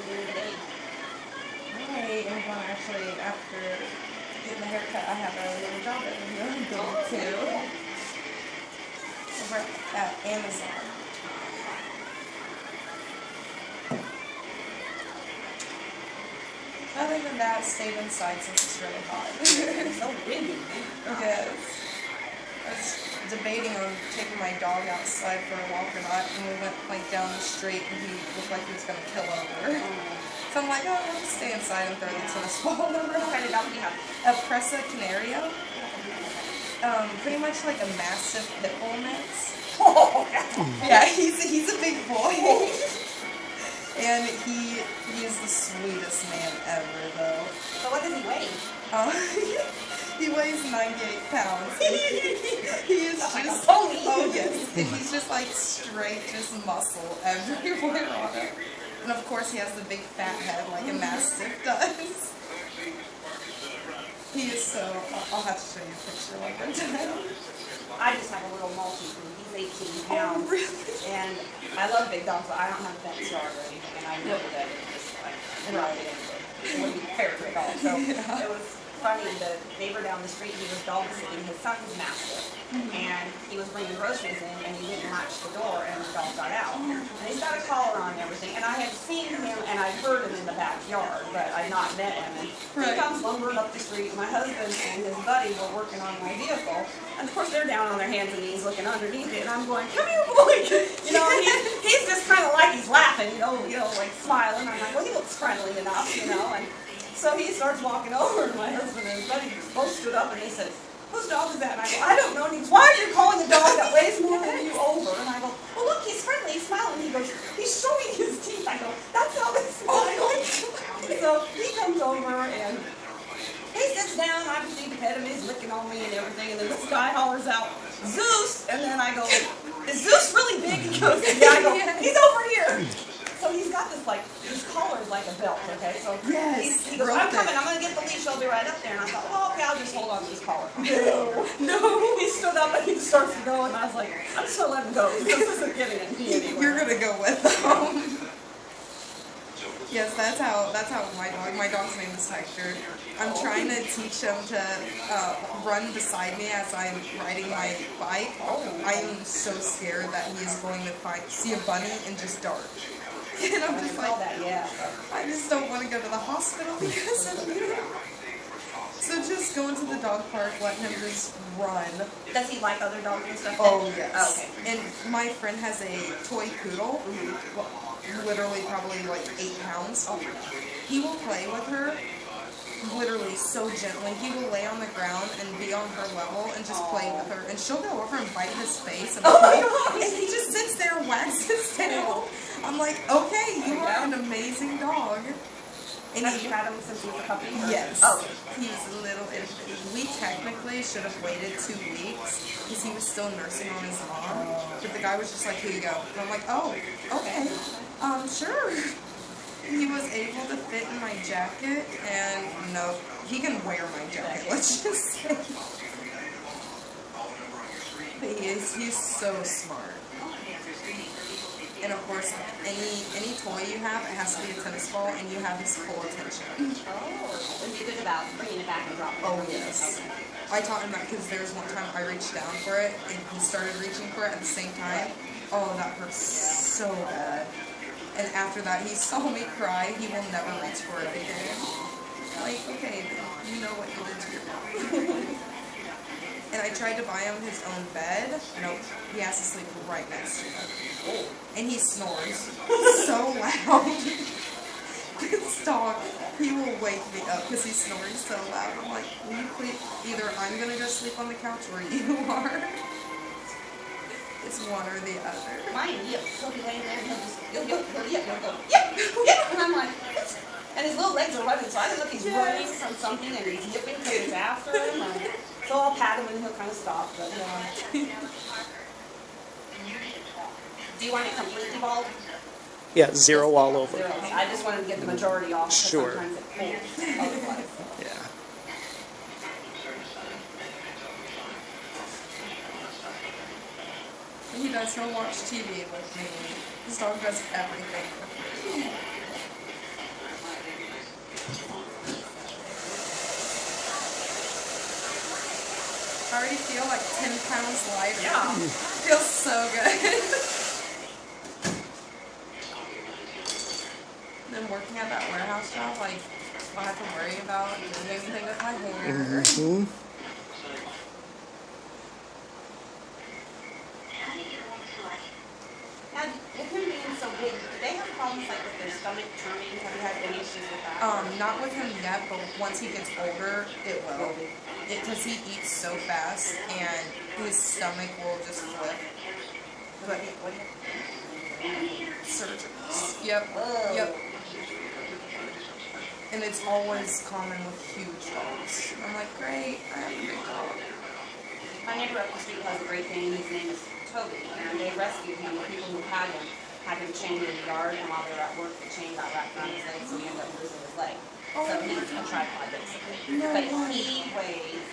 beginning of the day? I am going to actually, after getting the haircut, I have a little job that I'm going to over at Amazon. Other than that, stayed inside since it's really hot. It's so windy. Yes. I was debating on taking my dog outside for a walk or not, and we went like down the street, and he looked like he was going to kill over. So I'm like, oh, I'll just stay inside and throw the tennis ball over. What kind of dog do you have? A Presa Canario. Pretty much like a massive pit bull mix. Oh, Yeah, he's a big boy. And he is the sweetest man ever, though. So what does he weigh? He weighs 98 pounds. He is just like a pony. Oh yes, he's just like straight, just muscle everywhere on him. And of course, he has the big fat head like a mastiff does. He is so. I'll have to show you a picture like one time. I just have a little Maltese. He's 18 pounds. Oh, really? And I love big dogs, but I don't have a vet yard or anything. And I know that it's just like, it wouldn't be fair to a dog. So it was funny, the neighbor down the street, he was dog sitting his son's mastiff. And he was bringing groceries in, and he didn't latch the door, and the dog got out. And he's got a collar on and everything. And I had seen him, and I'd heard him in the backyard, but I'd not met him. And he comes lumbering up the street. My husband and his buddy were working on my vehicle. And of course, they're down on their hands and knees looking underneath it. And I'm going, come here, boy. You know, he's just kind of like he's laughing, you know, like smiling. I'm like, well, he looks friendly enough, you know. And so he starts walking over, and my husband and his buddy both stood up, and they said, whose dog is that? And I go, I don't know. And he goes, why are you calling a dog that weighs more than you over? And I go, well, look, he's friendly, he's smiling. He goes, he's showing his teeth. I go, that's how they smile. So he comes over, and he sits down. I proceed to pet him. He's licking on me and everything. And then this guy hollers out, Zeus. And then I go, is Zeus really big? He goes, yeah. I go, he's over here. So he's got this, like, his collar is like a belt, okay? So he goes, I'm coming, I'm going to get the leash, I'll be right up there. And I thought, well, okay, I'll just hold on to his collar. No. He stood up and he starts to go, and I was like, I'm just going to let him go. This isn't getting me anywhere. You're going to go with him. Yes, that's how my dog's name is Hector. I'm trying to teach him to run beside me as I'm riding my bike. I am so scared that he is going to see a bunny and just dart. And I'm just like, I just don't want to go to the hospital because of you. So just going to the dog park, letting him just run. Does he like other dogs and stuff? Oh, yes. Okay. And my friend has a toy poodle, literally probably like 8 pounds. Oh my God. He will play with her literally so gently. He will lay on the ground and be on her level and just play with her. And she'll go over and bite his face. And, and he just sits there and wags his tail. I'm like, okay, you are an amazing dog. And Have you had him since he was a puppy? Yes. Oh. He's a little infant. We technically should have waited 2 weeks because he was still nursing on his mom. But the guy was just like, here you go. And I'm like, oh, okay. Sure. He was able to fit in my jacket, and no, he can wear my jacket, let's just say. But he's so smart. And of course, any toy you have, it has to be a tennis ball, and you have his full attention. Oh, and you're good about bringing it back and dropping it. Oh, yes. I taught him that because there was one time I reached down for it, and he started reaching for it at the same time. Oh, that hurt so bad. And after that, he saw me cry. He will never reach for it again. Like, okay, you know what you did to your mom. And I tried to buy him his own bed. Nope. He has to sleep right next to it. And he snores so loud. This dog, he will wake me up because he's snoring so loud. I'm like, will you please, either I'm going to go sleep on the couch or you are. It's one or the other. Mine, he'll be laying there and he'll go, yep. And I'm like, what? And his little legs are running, so I don't know if he's running from something and he's yipping because it's after him. So I'll pat him and he'll kind of stop. But do you want it completely bald? Yeah, 0 all over. 0. I just wanted to get the majority off. Sure. Sometimes it pulls otherwise. Yeah. He does. He'll watch TV with me. His dog does everything with me. already feel like 10 pounds lighter. Yeah. Feels so good. Then working at that warehouse job, like, I don't have to worry about doing anything with my hair. Mm-hmm. Now, with him being so big, do they have problems like with their stomach turning? Have you had any issues with that? Not with him yet, but once he gets older, it will. Because he eats so fast, and his stomach will just flip. What? Surgeries. Yep. Oh. Yep. And it's always common with huge dogs. I'm like, great, I have a big dog. My neighbor up the street has a Great Dane. His name is Toby, and they rescued him. The people who had him chained in the yard, and while they were at work, the chain got wrapped around his leg, so he ended up losing his leg. Oh, So he's a tripod, basically. No But way. he weighs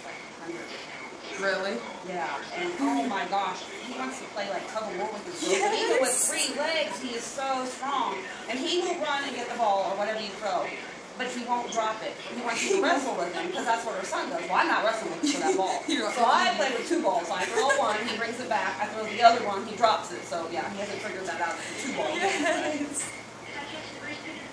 like 100 pounds. Really? Yeah, and oh my gosh, he wants to play like tug of war with his girl. Yes. Even with 3 legs, he is so strong. And he will run and get the ball or whatever you throw, but he won't drop it. He wants you to wrestle with him because that's what our son does. Well, I'm not wrestling with him for that ball. So I play with 2 balls. I throw one, he brings it back. I throw the other one, he drops it. So yeah, he hasn't figured that out. It's a 2 ball. Yes.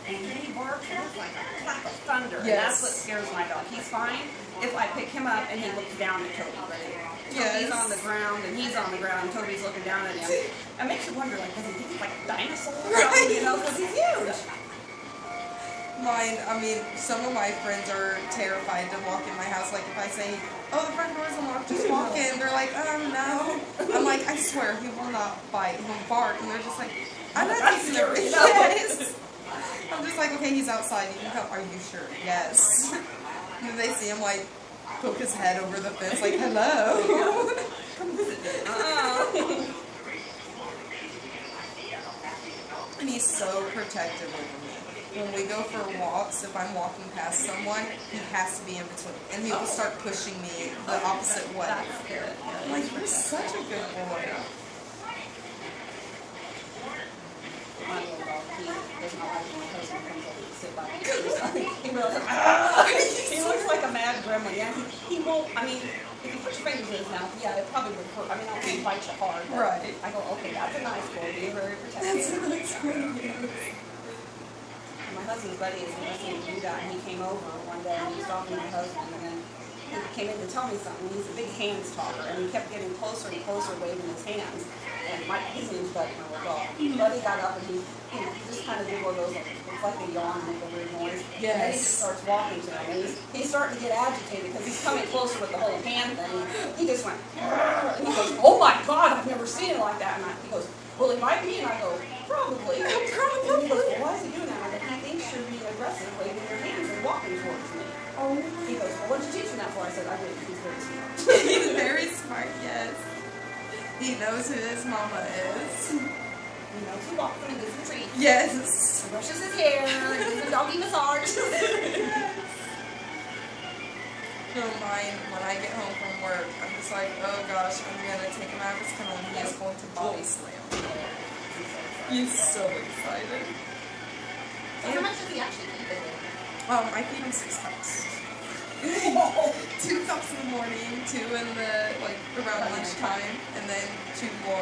And he barks like a clap of thunder. And Yes. that's what scares my dog. He's fine if I pick him up and he looks down at Toby. Toby's Yes. on the ground and he's on the ground and Toby's looking down at him. It makes you wonder, like, does he think he's like a dinosaur or something, you know, because he's huge. Mine, I mean, some of my friends are terrified to walk in my house. Like, if I say, oh, the front door's unlocked, just walk in. They're like, no. I'm like, I swear, he will not bite. He'll bark. And they're just like, I'm not taking the risk. Yes. I'm just like, okay, he's outside. You can come. Are you sure? Yes. And then they see him, like, poke his head over the fence, like, hello. Come visit me. And he's so protective over me. When we go for walks, if I'm walking past someone, he has to be in between. And he will start pushing me the opposite way. That's good. I'm like, you're such a good boy. My little dog, he does not like when my husband comes over to sit by me. He really, he looks like a mad gremlin. Yeah, he won't, I mean, if you put your fingers in his mouth, yeah, it probably would hurt. I mean, I don't think he bites you hard. But Right. I go, okay, that's a nice boy. Be very protective. And my husband's buddy is listening to do that, and he came over one day and he was talking to my husband, and then he came in to tell me something. He's a big hands talker, and he kept getting closer and closer, waving his hands. And his name's Buddy, my little dog. Buddy got up and he just kind of did one of those, it's like a yawn with a weird noise. Yes. And then he just starts walking to him, and he's starting to get agitated because he's coming closer with the whole hand thing. He just went, and he goes, oh my God, I've never seen it like that. And he goes, well, it might be. And I go, probably. And he goes, well, why is he doing that? I go, he thinks you're being aggressive, waving your hands and walking towards me. Oh. He goes, well, what did you teach him that for? I said, I did. He's very smart. He's very smart, yes. He knows who his mama is. He knows who walks him and gives him treats. Yes. He brushes his hair, gives him doggy massage. Don't mind when I get home from work. I'm just like, oh gosh, I'm gonna take him out of his kennel and he is going to body slam. He's so excited. So how much does he actually eat a day? I feed him 6 cups. 2 cups in the morning, 2 in the, like, around lunchtime, and then 2 more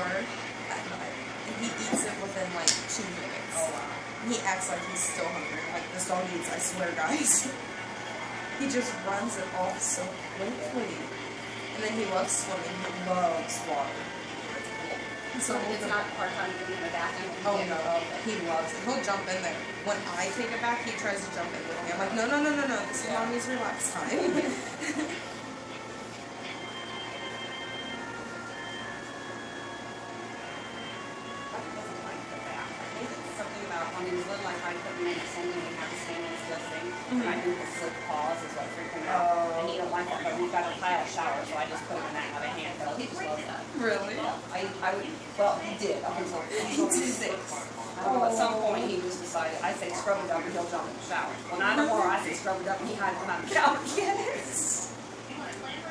at night. And he eats it within, like, 2 minutes. Oh, wow. He acts like he's still hungry. Like, this dog eats, I swear, guys. He just runs it off so quickly. And then he loves swimming. He loves water. So it's not part-time giving him a bath? Oh no, he loves it. He'll jump in there. When I take it back, he tries to jump in with me. I'm like, no. This is mommy's relax time. When he was little, I tried to put him in something and have to stand and still thing. And I think the slip paws is what freaked him out. And he don't like that, but we've got a high shower, so I just put him in that and have a handheld. He just loves that. Really? I would, well, he did up until 6. At some point, he just decided, I say scrub it up and he'll jump in the shower. Well, not no more. I say scrub it up and he hides behind the shower. Yes.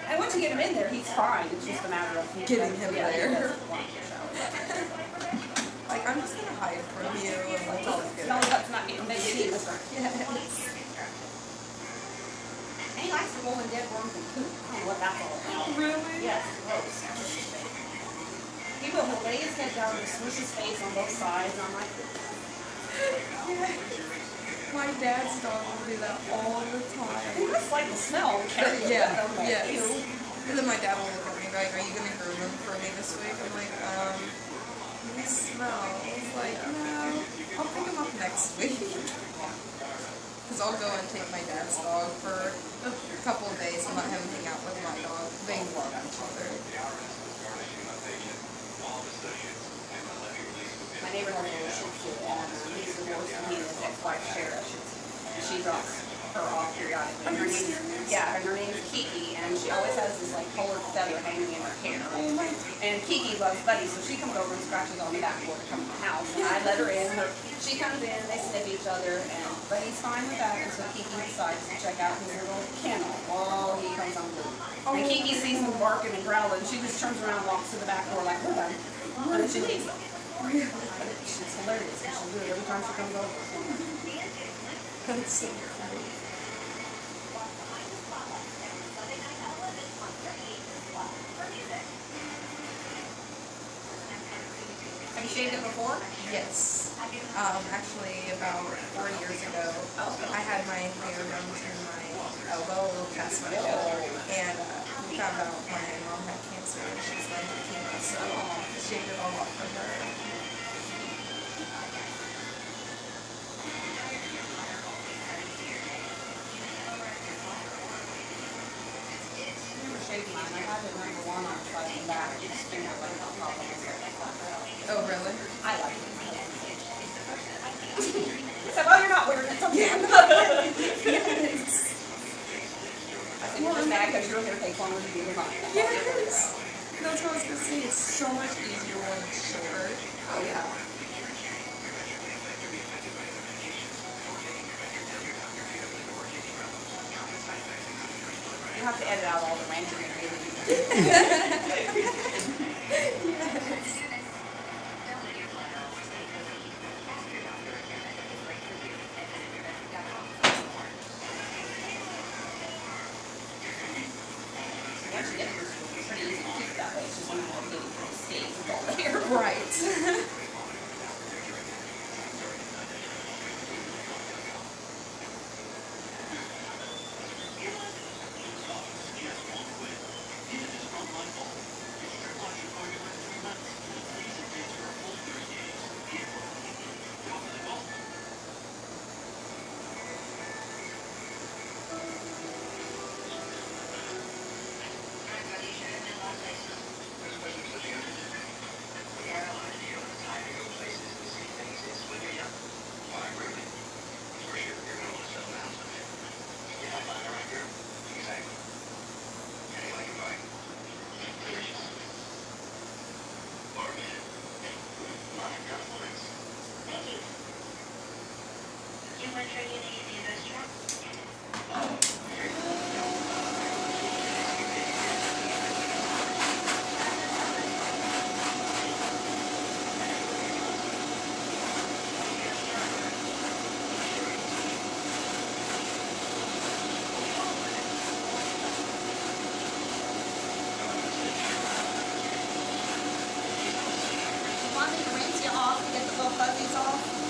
And once you get him in there, he's fine. It's just a matter of getting him there. He doesn't want the shower. Like, I'm just gonna hide from you and like all this good. No, that's not getting big. Yes. And he likes to roll in dead worms and poop. I don't know lay his head down and smush his face on both sides. And I'm like, My dad's dog will do that all the time. he must like the smell. Yeah, I'm like, yes. ew. And then my dad will look at me like, are you going to groom him for me this week? I'm like, he smells. Like, no, I'll pick him up next week. Because I'll go and take my dad's dog for a couple of days and let him hang out with my dog. They love each other. My neighbor has a little Shih Tzu, and he's divorced, and he and his ex-wife share a Shih Tzu. And she drops her off periodically. And her name's Kiki, and she always has this like colored feather hanging in her hair. And Kiki loves Buddy, so she comes over and scratches on the backboard to come to the house. And I let her in. She comes in, they sniff each other, and Buddy's fine with that. And so Kiki decides to check out his little kennel while he comes on board. And Kiki sees him barking and growling. She just turns around and walks to the back door like, we're done. And then she leaves them. She's hilarious. She'll do it every time she comes over. That's so funny. Have you shaved it before? Yes. Actually, about 4 years ago, I had my hair down to my elbow, a little past my shoulder, and we found out my mom had cancer and she's going to chemo, so I shaved it all off for her. Shaved mine. I had it number one on the side and back. Just finger like on top of myself. Oh, really? I like it. He said, well, you're not wearing it. It's okay. Yes. I said, you're just mad because your hair takes longer to do than mine. Yes. That's what I was going to say. It's so much easier when it's shorter. Oh, yeah. You have to edit out all the ranting and raving. Yes. Once you get this, it's pretty easy to keep that way. It's just when you want to get it stays with all the hair. Right. Want me to rinse you off and get the little fuzzies off?